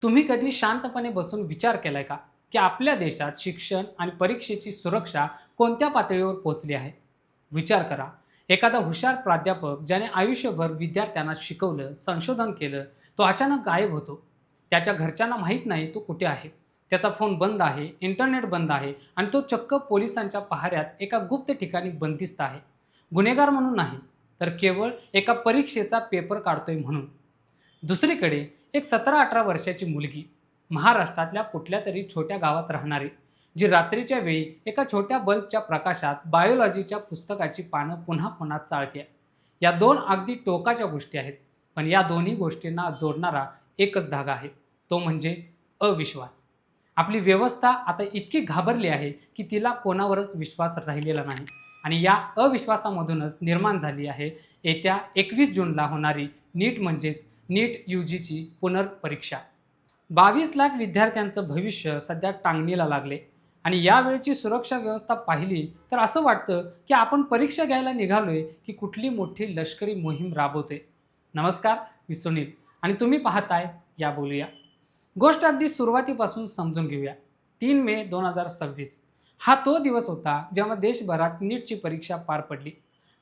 तुम्ही कधी शांतपणे बसून विचार केलाय का, की आपल्या देशात शिक्षण आणि परीक्षेची सुरक्षा कोणत्या पातळीवर पोहोचली आहे? विचार करा. एखादा हुशार प्राध्यापक ज्याने आयुष्यभर विद्यार्थ्यांना शिकवलं, संशोधन केलं, तो अचानक गायब होतो. त्याच्या घरच्यांना माहीत नाही तो कुठे आहे. त्याचा फोन बंद आहे, इंटरनेट बंद आहे आणि तो चक्क पोलिसांच्या पहाऱ्यात एका गुप्त ठिकाणी बंदिस्त आहे. गुन्हेगार म्हणून नाही, तर केवळ एका परीक्षेचा पेपर काढतोय म्हणून. दुसरीकडे एक 17-18 वर्षाची मुलगी, महाराष्ट्रातल्या कुठल्यातरी छोट्या गावात राहणारी, जी रात्रीच्या वेळी एका छोट्या बल्बच्या प्रकाशात बायोलॉजीच्या पुस्तकाची पानं पुन्हा पुन्हा चाळते. या दोन अगदी टोकाच्या गोष्टी आहेत, पण या दोन्ही गोष्टींना जोडणारा एकच धागा आहे, तो म्हणजे अविश्वास. आपली व्यवस्था आता इतकी घाबरली आहे की तिला कोणावरच विश्वास राहिलेला नाही. आणि या अविश्वासामधूनच निर्माण झाली आहे येत्या 21 जूनला होणारी नीट म्हणजेच नीट UGची पुनर्परीक्षा. 22 लाख विद्यार्थ्यांचं भविष्य सध्या टांगणीला लागले आणि यावेळची सुरक्षा व्यवस्था पाहिली तर असं वाटतं की आपण परीक्षा घ्यायला निघालोय की कुठली मोठी लष्करी मोहीम राबवतोय. नमस्कार, मी सुनील आणि तुम्ही पाहताय या बोलूया. गोष्ट अगदी सुरुवातीपासून समजून घेऊया. 3 मे 2026 हा तो दिवस होता जेव्हा देशभरात नीटची परीक्षा पार पडली.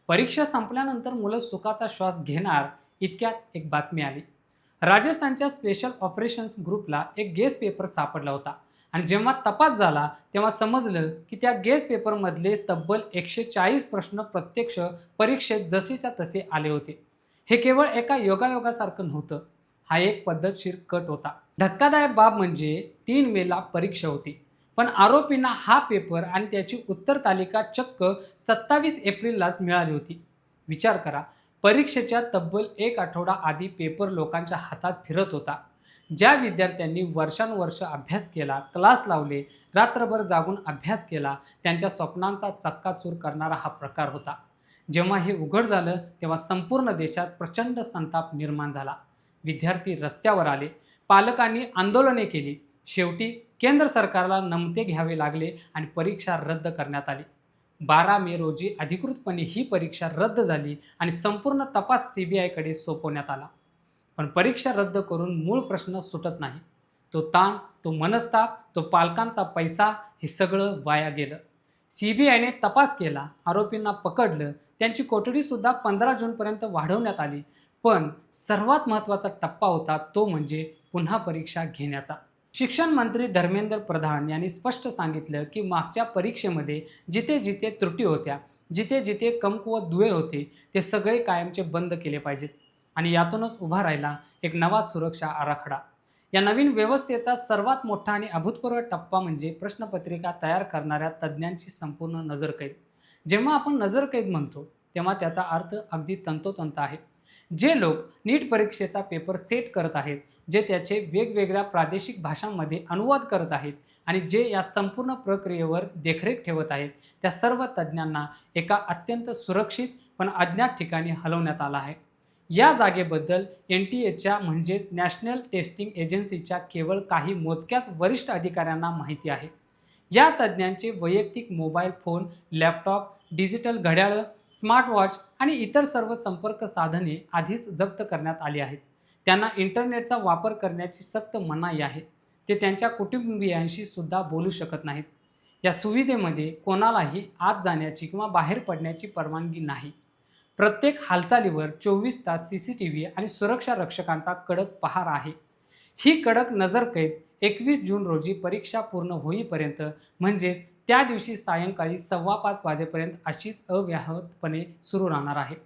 परीक्षा संपल्यानंतर मुलं सुखाचा श्वास घेणार इतक्यात एक बातमी आली. राजस्थानच्या स्पेशल ऑपरेशन्स ग्रुपला एक गेस पेपर सापडला होता आणि जेव्हा तपास झाला तेव्हा समजलं की त्या गेस पेपरमधले तब्बल 140 प्रश्न प्रत्यक्ष परीक्षेत जसेच्या तसे आले होते. हे केवळ एका योगायोगासारखं नव्हतं, हा एक पद्धतशीर कट होता. धक्कादायक बाब म्हणजे 3 मेला परीक्षा होती, पण आरोपींना हा पेपर आणि त्याची उत्तर तालिका चक्क 27 एप्रिललाच मिळाली होती. विचार करा, परीक्षेच्या तब्बल एक आठवडा आधी पेपर लोकांच्या हातात फिरत होता. ज्या विद्यार्थ्यांनी वर्षानुवर्ष अभ्यास केला, क्लास लावले, रात्रभर जागून अभ्यास केला, त्यांच्या स्वप्नांचा चक्काचूर करणारा हा प्रकार होता. जेव्हा हे उघड झालं तेव्हा संपूर्ण देशात प्रचंड संताप निर्माण झाला. विद्यार्थी रस्त्यावर आले, पालकांनी आंदोलने केली. शेवटी केंद्र सरकारला नमते घ्यावे लागले आणि परीक्षा रद्द करण्यात आली. 12 मे रोजी अधिकृतपणे ही परीक्षा रद्द झाली आणि संपूर्ण तपास CBIकडे सोपवण्यात आला. पण परीक्षा रद्द करून मूळ प्रश्न सुटत नाही. तो ताण, तो मनस्ताप, तो पालकांचा पैसा, हे सगळं वाया गेलं. CBIने तपास केला, आरोपींना पकडलं, त्यांची कोठडीसुद्धा 15 जूनपर्यंत वाढवण्यात आली. पण सर्वात महत्त्वाचा टप्पा होता तो म्हणजे पुन्हा परीक्षा घेण्याचा. शिक्षण मंत्री धर्मेंद्र प्रधान यांनी स्पष्ट सांगितलं की मागच्या परीक्षेमध्ये जिथे जिथे त्रुटी होत्या, जिथे जिथे कमकुवत दुवे होते, ते सगळे कायमचे बंद केले पाहिजेत. आणि यातूनच उभा राहिला एक नवा सुरक्षा आराखडा. या नवीन व्यवस्थेचा सर्वात मोठा आणि अभूतपूर्व टप्पा म्हणजे प्रश्नपत्रिका तयार करणाऱ्या तज्ज्ञांची संपूर्ण नजरकैद. जेव्हा आपण नजरकैद म्हणतो तेव्हा त्याचा अर्थ अगदी तंतोतंत आहे. जे लोक नीट परीक्षेचा पेपर सेट करत आहेत, जे त्याचे वेगवेगळ्या प्रादेशिक भाषांमध्ये अनुवाद करत आहेत आणि जे या संपूर्ण प्रक्रियेवर देखरेख ठेवत आहेत, त्या सर्व तज्ज्ञांना एका अत्यंत सुरक्षित पण अज्ञात ठिकाणी हलवण्यात आलं आहे. या जागेबद्दल NTAच्या म्हणजेच नॅशनल टेस्टिंग एजन्सीच्या केवळ काही मोजक्याच वरिष्ठ अधिकाऱ्यांना माहिती आहे. या तज्ज्ञांचे वैयक्तिक मोबाईल फोन, लॅपटॉप, डिजिटल घड्याळं, स्मार्टवॉच आणि इतर सर्व संपर्क साधने आधीच जप्त करण्यात आली आहेत. त्यांना इंटरनेटचा वापर करण्याची सक्त मनाई आहे. ते त्यांच्या कुटुंबियांशी सुद्धा बोलू शकत नाहीत. या सुविधेमध्ये कोणालाही आत जाण्याची किंवा बाहेर पडण्याची परवानगी नाही. प्रत्येक हालचालीवर 24 तास CCTV आणि सुरक्षा रक्षकांचा कडक पहार आहे. ही कडक नजरकैद 21 जून रोजी परीक्षा पूर्ण होईपर्यंत म्हणजेच त्या दिवशी सायंकाळी 5:15 वाजेपर्यंत अशीच अव्याहतपणे सुरू राहणार आहे.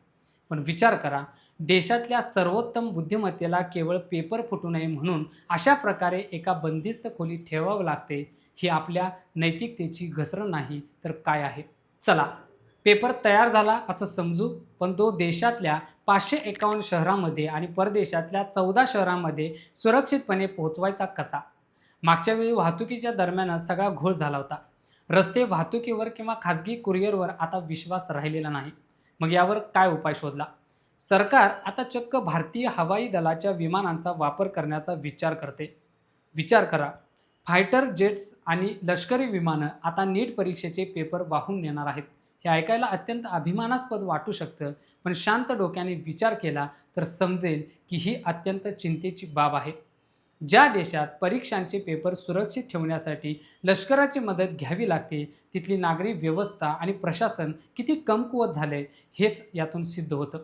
पण विचार करा, देशातल्या सर्वोत्तम बुद्धिमत्तेला केवळ पेपर फुटू नये म्हणून अशा प्रकारे एका बंदिस्त खोलीत ठेवावं लागते. ही आपल्या नैतिकतेची घसरण नाही तर काय आहे? चला, पेपर तयार झाला असं समजू, पण तो देशातल्या 551 शहरांमध्ये आणि परदेशातल्या 14 शहरांमध्ये सुरक्षितपणे पोहोचवायचा कसा? मागच्या वेळी वाहतुकीच्या दरम्यानच सगळा घोळ झाला होता. रस्ते वाहतुकीवर किंवा खाजगी कुरिअरवर आता विश्वास राहिलेला नाही. मग यावर काय उपाय शोधला? सरकार आता चक्क भारतीय हवाई दलाच्या विमानांचा वापर करण्याचा विचार करते. विचार करा, फायटर जेट्स आणि लष्करी विमानं आता नीट परीक्षेचे पेपर वाहून नेणार आहेत. हे ऐकायला अत्यंत अभिमानास्पद वाटू शकतं, पण शांत डोक्याने विचार केला तर समजेल की ही अत्यंत चिंतेची बाब आहे. ज्या देशात परीक्षांचे पेपर सुरक्षित ठेवण्यासाठी लष्कराची मदत घ्यावी लागते, तिथली नागरी व्यवस्था आणि प्रशासन किती कमकुवत झाले हेच यातून सिद्ध होतं.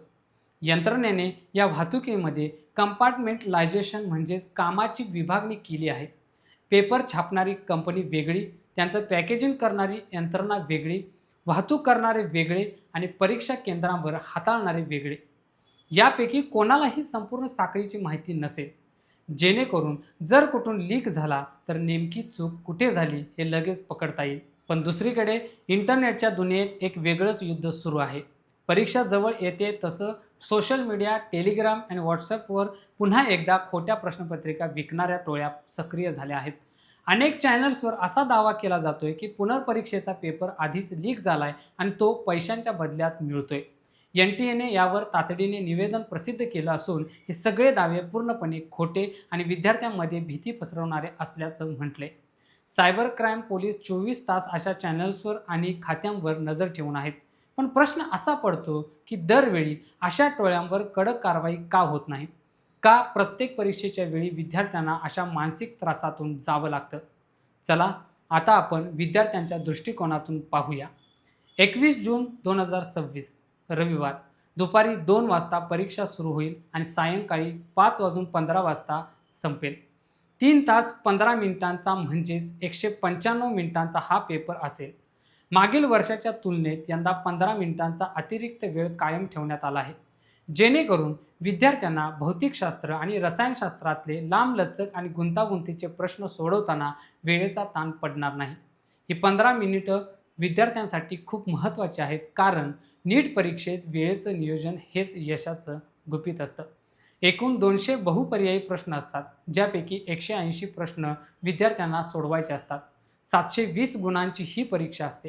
यंत्रणेने या वाहतुकीमध्ये कंपार्टमेंटलायझेशन म्हणजेच कामाची विभागणी केली आहे. पेपर छापणारी कंपनी वेगळी, त्यांचं पॅकेजिंग करणारी यंत्रणा वेगळी, वाहतूक करणारे वेगळे आणि परीक्षा केंद्रांवर हाताळणारे वेगळे. यापैकी कोणालाही संपूर्ण साखळीची माहिती नसेल, जेणेकरून जर कुठून लीक झाला तर नेमकी चूक कुठे झाली हे लगेच पकडता येईल. पण दुसरीकडे इंटरनेटच्या दुनियेत एक वेगळंच युद्ध सुरू आहे. परीक्षा जवळ येते तसं सोशल मीडिया, टेलिग्राम आणि व्हॉट्सॲपवर पुन्हा एकदा खोट्या प्रश्नपत्रिका विकणाऱ्या टोळ्या सक्रिय झाल्या आहेत. अनेक चॅनल्सवर असा दावा केला जातोय की पुनर्परीक्षेचा पेपर आधीच लीक झालाय आणि तो पैशांच्या बदल्यात मिळतोय. NTAने यावर तातडीने निवेदन प्रसिद्ध केलं असून हे सगळे दावे पूर्णपणे खोटे आणि विद्यार्थ्यांमध्ये भीती पसरवणारे असल्याचं म्हटलंय. सायबर क्राईम पोलीस 24 तास अशा चॅनल्सवर आणि खात्यांवर नजर ठेवून आहेत. पण प्रश्न असा पडतो की दरवेळी अशा टोळ्यांवर कडक कारवाई का होत नाही? का प्रत्येक परीक्षेच्या वेळी विद्यार्थ्यांना अशा मानसिक त्रासातून जावं लागतं? चला आता आपण विद्यार्थ्यांच्या दृष्टिकोनातून पाहूया. 21 जून 2026 रविवार दुपारी 2 वाजता परीक्षा सुरू होईल आणि सायंकाळी 5:15 वाजता संपेल. 3 तास 15 मिनिटांचा म्हणजेच 195 मिनिटांचा हा पेपर असेल. मागील वर्षाच्या तुलनेत यंदा 15 मिनिटांचा अतिरिक्त वेळ कायम ठेवण्यात आला आहे, जेणेकरून विद्यार्थ्यांना भौतिकशास्त्र आणि रसायनशास्त्रातले लांबलचक आणि गुंतागुंतीचे प्रश्न सोडवताना वेळेचा ताण पडणार नाही. ही 15 मिनिटं विद्यार्थ्यांसाठी खूप महत्त्वाची आहेत, कारण नीट परीक्षेत वेळेचं नियोजन हेच यशाचं गुपित असतं. एकूण 200 बहुपर्यायी प्रश्न असतात, ज्यापैकी 180 प्रश्न विद्यार्थ्यांना सोडवायचे असतात. 720 गुणांची ही परीक्षा असते.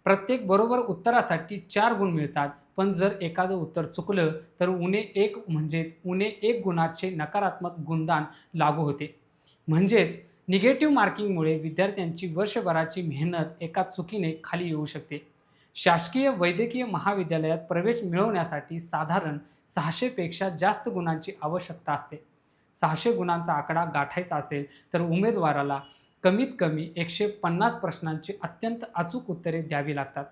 प्रत्येक बरोबर उत्तरासाठी 4 गुण मिळतात, पण जर एखादं उत्तर चुकलं तर उणे 1 गुणाचे नकारात्मक गुणदान लागू होते. म्हणजेच निगेटिव्ह मार्किंगमुळे विद्यार्थ्यांची वर्षभराची मेहनत एका चुकीने खाली येऊ शकते. शासकीय वैद्यकीय महाविद्यालयात प्रवेश मिळवण्यासाठी साधारण 600 पेक्षा जास्त गुणांची आवश्यकता असते. 600 गुणांचा आकडा गाठायचा असेल तर उमेदवाराला कमीत कमी 150 प्रश्नांची अत्यंत अचूक उत्तरे द्यावी लागतात.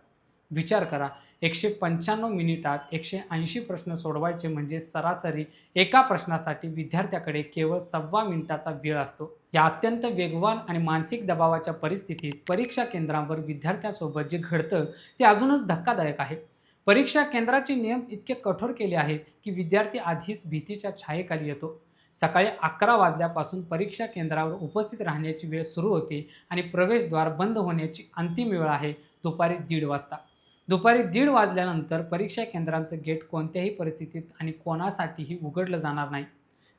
विचार करा, 195 मिनिटात 180 प्रश्न सोडवायचे म्हणजे सरासरी एका प्रश्नासाठी विद्यार्थ्याकडे केवळ 1.25 मिनिटाचा वेळ असतो. या अत्यंत वेगवान आणि मानसिक दबावाच्या परिस्थितीत परीक्षा केंद्रांवर विद्यार्थ्यांसोबत जे घडतं ते अजूनच धक्कादायक आहे. परीक्षा केंद्राचे नियम इतके कठोर केले आहेत की विद्यार्थी आधीच भीतीच्या छायेखाली येतो. सकाळी 11 वाजल्यापासून परीक्षा केंद्रावर उपस्थित राहण्याची वेळ सुरू होते आणि प्रवेशद्वार बंद होण्याची अंतिम वेळ आहे दुपारी 1:30 वाजता. दुपारी 1:30 वाजल्यानंतर परीक्षा केंद्रांचं गेट कोणत्याही परिस्थितीत आणि कोणासाठीही उघडलं जाणार नाही.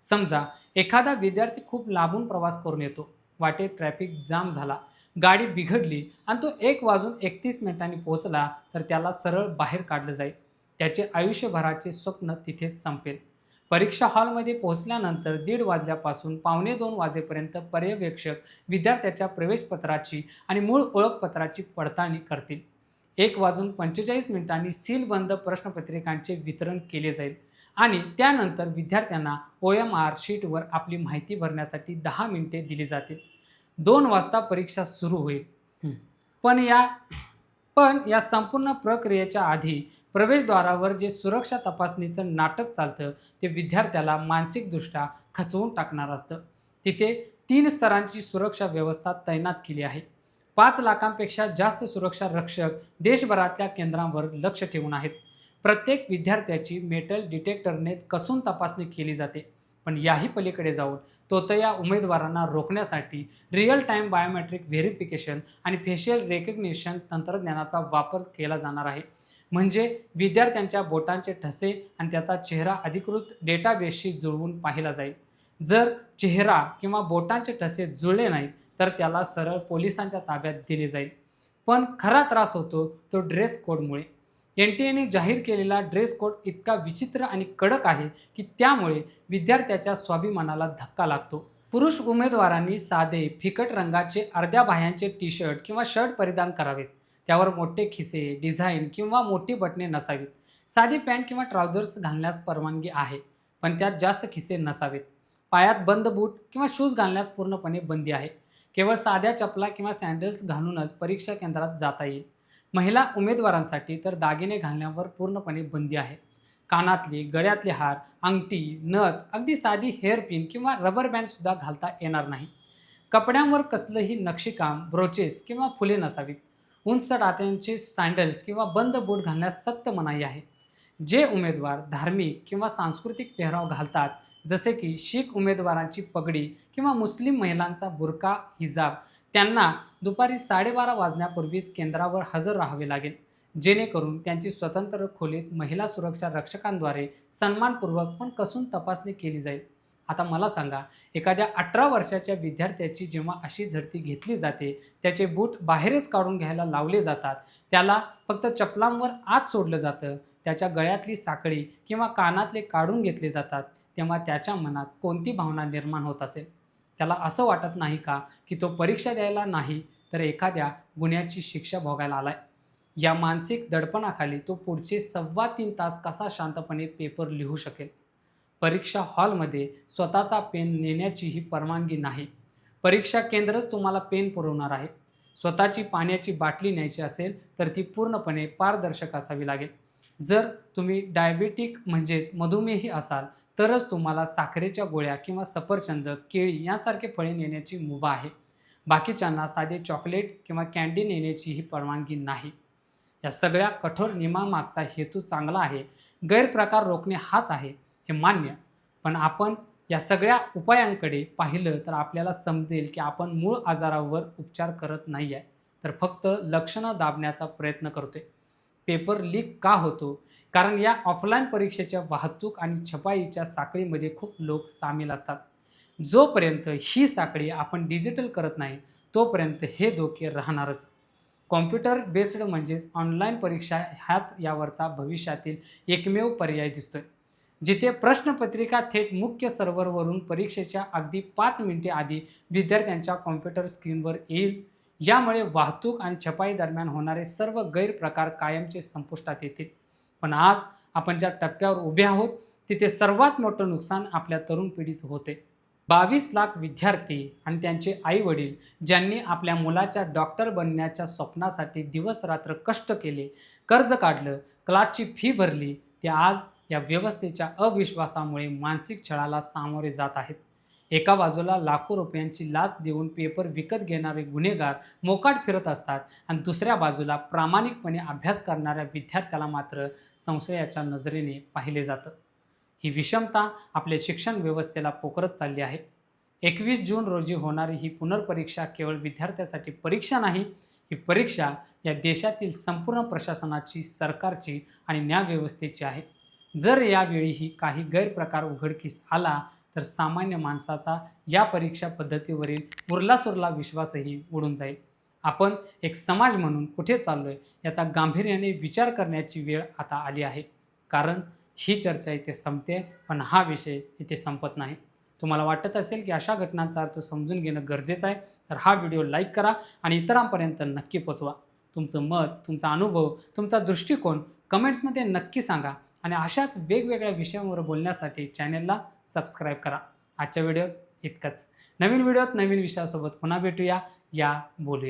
समजा एखादा विद्यार्थी खूप लांबून प्रवास करून येतो, वाटेत ट्रॅफिक जाम झाला, गाडी बिघडली आणि तो 1:31 पोहोचला तर त्याला सरळ बाहेर काढलं जाईल. त्याचे आयुष्यभराचे स्वप्न तिथेच संपेल. परीक्षा हॉलमध्ये पोहोचल्यानंतर 1:30 वाजल्यापासून 1:45 वाजेपर्यंत पर्यवेक्षक विद्यार्थ्याच्या प्रवेशपत्राची आणि मूळ ओळखपत्राची पडताळणी करतील. 1:45 सीलबंद प्रश्नपत्रिकांचे वितरण केले जाईल आणि त्यानंतर विद्यार्थ्यांना OMR शीटवर आपली माहिती भरण्यासाठी 10 मिनिटे दिली जातील. 2 वाजता परीक्षा सुरू होईल. पण या संपूर्ण प्रक्रियेच्या आधी प्रवेशद्वारावर जे सुरक्षा तपासणीचं नाटक चालतं ते विद्यार्थ्याला मानसिकदृष्ट्या खचवून टाकणार असतं. तिथे 3 स्तरांची सुरक्षा व्यवस्था तैनात केली आहे. 5 लाखांपेक्षा जास्त सुरक्षा रक्षक देशभरातल्या केंद्रांवर लक्ष ठेवून आहेत. प्रत्येक विद्यार्थ्याची मेटल डिटेक्टरने कसून तपासणी केली जाते. पण याही पलीकडे जाऊन तोतया उमेदवारांना रोखण्यासाठी रिअल टाईम बायोमेट्रिक व्हेरिफिकेशन आणि फेशियल रेकग्निशन तंत्रज्ञानाचा वापर केला जाणार आहे. म्हणजे विद्यार्थ्यांच्या बोटांचे ठसे आणि त्याचा चेहरा अधिकृत डेटाबेसशी जुळवून पाहिला जाईल. जर चेहरा किंवा बोटांचे ठसे जुळले नाहीत तर त्याला सरळ पोलिसांच्या ताब्यात दिले जाईल. पण खरा त्रास होतो तो ड्रेस कोडमुळे. NTAने जाहीर केलेला ड्रेस कोड इतका विचित्र आणि कडक आहे की त्यामुळे विद्यार्थ्याच्या स्वाभिमानाला धक्का लागतो. पुरुष उमेदवारांनी साधे फिकट रंगाचे अर्ध्या बाह्यांचे टी-शर्ट किंवा शर्ट परिधान करावेत. त्यावर मोठे खिसे, डिझाईन किंवा मोठी बटणे नसावीत. साधी पॅन्ट किंवा ट्राउझर्स घालण्यास परवानगी आहे, पण त्यात जास्त खिसे नसावेत. पायात बंद बूट किंवा शूज घालण्यास पूर्णपणे बंदी आहे. केवळ साध्या चपला किंवा सँडल्स घालूनच परीक्षा केंद्रात जाता येईल. महिला उमेदवारांसाठी तर दागिने घालण्यावर पूर्णपणे बंदी आहे. कानातले, गळ्यातले हार, अंगठी, नथ, अगदी साधी हेअरपिन किंवा रबर बँडसुद्धा घालता येणार नाही. कपड्यांवर कसलंही नक्षीकाम, ब्रोचेस किंवा फुले नसावीत. उंच टाचांचे सँडल्स किंवा बंद बूट घालण्यास सक्त मनाई आहे. जे उमेदवार धार्मिक किंवा सांस्कृतिक पेहराव घालतात, जसे की शीख उमेदवारांची पगडी किंवा मुस्लिम महिलांचा बुरका हिजाब, त्यांना दुपारी 12:30 वाजण्यापूर्वीच केंद्रावर हजर राहावे लागेल, जेणेकरून त्यांची स्वतंत्र खोलीत महिला सुरक्षा रक्षकांद्वारे सन्मानपूर्वक पण कसून तपासणी केली जाईल. आता मला सांगा, एखाद्या 18 वर्षाच्या विद्यार्थ्याची जेव्हा अशी झडती घेतली जाते, त्याचे बूट बाहेरच काढून घ्यायला लावले जातात, त्याला फक्त चपलांवर आत सोडलं जातं, त्याच्या गळ्यातली साखळी किंवा कानातले काढून घेतले जातात, तेव्हा त्याच्या मनात कोणती भावना निर्माण होत असेल? त्याला असं वाटत नाही का की तो परीक्षा द्यायला नाही तर एखाद्या गुन्ह्याची शिक्षा भोगायला आलाय? या मानसिक दडपणाखाली तो पुढचे 3.25 तास कसा शांतपणे पेपर लिहू शकेल? परीक्षा हॉलमध्ये स्वतःचा पेन नेण्याचीही परवानगी नाही. परीक्षा केंद्रच तुम्हाला पेन पुरवणार आहे. स्वतःची पाण्याची बाटली न्यायची असेल तर ती पूर्णपणे पारदर्शक असावी लागेल. जर तुम्ही डायबेटिक म्हणजेच मधुमेही असाल तरच तुम्हाला साखरेच्या गोळ्या किंवा सफरचंद, केळी यांसारखे फळे नेण्याची मुभा आहे. बाकीच्यांना साधे चॉकलेट किंवा कँडी नेण्याचीही परवानगी नाही. या सगळ्या कठोर नियमामागचा हेतू चांगला आहे, गैरप्रकार रोखणे हाच आहे, हे मान्य. पण आपण या सगळ्या उपायांकडे पाहिलं तर आपल्याला समजेल की आपण मूळ आजारावर उपचार करत नाही आहे, तर फक्त लक्षणं दाबण्याचा प्रयत्न करतोय. पेपर लीक का होतो? कारण या ऑफलाईन परीक्षेच्या वाहतूक आणि छपाईच्या साखळीमध्ये खूप लोक सामील असतात. जोपर्यंत ही साखळी आपण डिजिटल करत नाही, तोपर्यंत हे धोके राहणारच. कॉम्प्युटर बेस्ड म्हणजेच ऑनलाईन परीक्षा ह्याच यावरचा भविष्यातील एकमेव पर्याय दिसतोय, जिथे प्रश्नपत्रिका थेट मुख्य सर्व्हरवरून परीक्षेच्या अगदी 5 मिनिटे आधी विद्यार्थ्यांच्या कॉम्प्युटर स्क्रीनवर येईल. यामुळे वाहतूक आणि छपाई दरम्यान होणारे सर्व गैरप्रकार कायमचे संपुष्टात येतील. पण आज आपण ज्या टप्प्यावर उभे आहोत, तिथे सर्वात मोठं नुकसान आपल्या तरुण पिढीचं होते. 22 लाख विद्यार्थी आणि त्यांचे आई-वडील ज्यांनी आपल्या मुलाच्या डॉक्टर बनण्याच्या स्वप्नासाठी दिवस-रात्र कष्ट केले, कर्ज काढलं, क्लासची फी भरली, ते आज या व्यवस्थेच्या अविश्वासामुळे मानसिक छळाला सामोरे जात आहेत. एका बाजूला लाखो रुपयांची लाच देऊन पेपर विकत घेणारे गुन्हेगार मोकाट फिरत असतात आणि दुसऱ्या बाजूला प्रामाणिकपणे अभ्यास करणाऱ्या विद्यार्थ्याला मात्र संशयाच्या नजरेने पाहिले जातं. ही विषमता आपल्या शिक्षण व्यवस्थेला पोखरत चालली आहे. 21 जून रोजी होणारी ही पुनर्परीक्षा केवळ विद्यार्थ्यासाठी परीक्षा नाही, ही परीक्षा या देशातील संपूर्ण प्रशासनाची, सरकारची आणि न्यायव्यवस्थेची आहे. जर यावेळीही काही गैरप्रकार उघडकीस आला तर सामान्य माणसाचा या परीक्षा पद्धतीवरील उरलासुरला विश्वासही उडून जाईल. आपण एक समाज म्हणून कुठे चाललोय याचा गांभीर्याने विचार करण्याची वेळ आता आली आहे. कारण ही चर्चा इथे संपते, पण हा विषय इथे संपत नाही. तुम्हाला वाटत असेल की अशा घटनांचा अर्थ समजून घेणं गरजेचं आहे, तर हा व्हिडिओ लाईक करा आणि इतरांपर्यंत नक्की पोचवा. तुमचं मत, तुमचा अनुभव, तुमचा दृष्टिकोन कमेंट्समध्ये नक्की सांगा आणि अशाच वेगवेगळ्या विषयांवर बोलण्यासाठी चॅनलला सबस्क्राईब करा. आजच्या व्हिडिओत इतकंच. नवीन व्हिडिओत नवीन विषयासोबत पुन्हा भेटूया. या बोलूया.